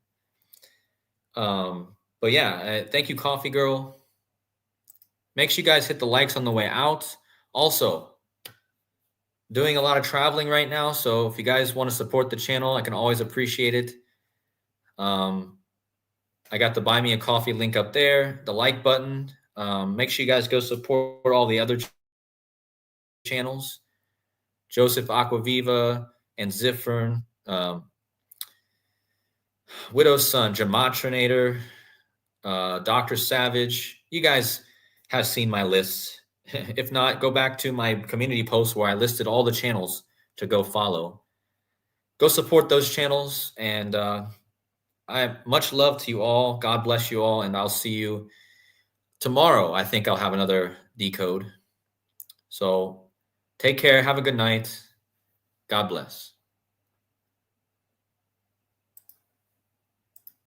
But yeah, thank you, Coffee Girl. Make sure you guys hit the likes on the way out. Also, doing a lot of traveling right now, so if you guys want to support the channel, I can always appreciate it. I got the Buy Me a Coffee link up there, the like button. Make sure you guys go support all the other channels. Joseph Aquaviva and Ziffern, Widow's Son, Gematrinator, Dr. Savage. You guys have seen my list. If not, go back to my community post where I listed all the channels to go follow. Go support those channels, and I have much love to you all. God bless you all, and I'll see you tomorrow. I think I'll have another decode. So take care. Have a good night. God bless.